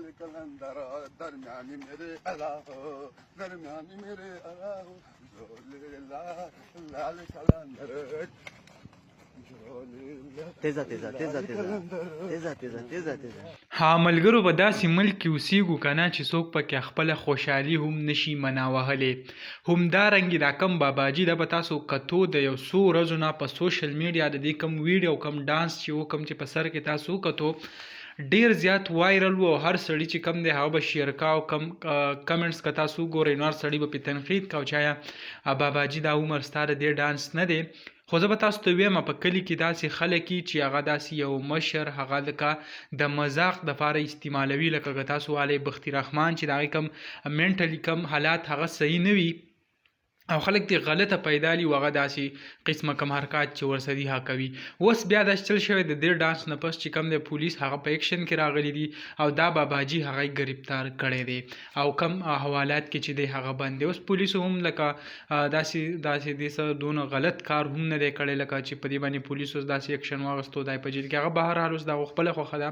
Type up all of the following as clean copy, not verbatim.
लाल कलंदर दरमियानी मेरे अलाहो दरमियानी मेरे अलाहो झोले लाल कलंदर تیزه تیزه تیزه تیزه تیزه تیزه تیزه تیزه ها ملګرو په داسې ملک کې اوسېږو که نه چې څوک پکې خپله خوشحالي هم نشي مناوهلی. همدارنګې دا کم باباجي دا به تاسو کتو د یو څو ورځو نه په سوشل میډیا د دې کم ویډیو کم ډانس چې و کم چې په سر کې تاسو وکتو ډیر زیات وایرل و او هر سړي چې کم دی هغه به شیر کا او کم کمنټس که تاسو وګورئ نو هر سړي به پرې تنقید کا او چې آیا باباجي دا عمر ستا د دې ډانس نه دی. خو زه به تاسو ته ویم په کلي کې داسې خلک چې هغه داسې یو مشر هغه لکه د مذاق دپاره استعمالوي لکه که تاسو والی بختي رحمان چې د هغې کم منټلي کم حالات هغه صحیح نه وي او خلک دې غلطه پیدا لي او هغه داسې قسمه کم حرکات چې ورسره دي هغه کوي. اوس بیا دا چل شوی د دې ډانس نه پس چې کم دی پولیس هغه په ایکشن کې راغلی دي او دا باباجي هغه ګرفتار کړی دی او کم حوالات کې چې دی هغه بند دی. اوس پولیسو هم لکه داسې دې څه دونه غلط کار هم نه دی کړی لکه چې په دې باندې پولیسو داسې ایکشن واخیستو دی په جیل کې هغه بهرحال اوس دا خپله خوښه ده.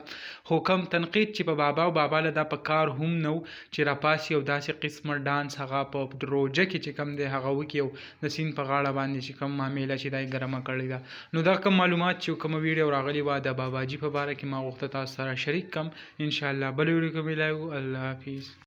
خو کم تنقید چې په بابا او بابا له دا په کار هم نه و چې راپاسي او داسې قسمه ډانس هغه په روژه کې چې کم دی هغه وکړي او د سیند په غاړه باندې چې کوم معامله چې دا یې ګرمه کړې ده. نو دا کوم معلومات چې کومه ویډیو راغلې وه د باباجي په باره کې ما غوښته تاسو سره شریک کړم. انشاءالله بله ویډیو کې ملایو. الله حافظ.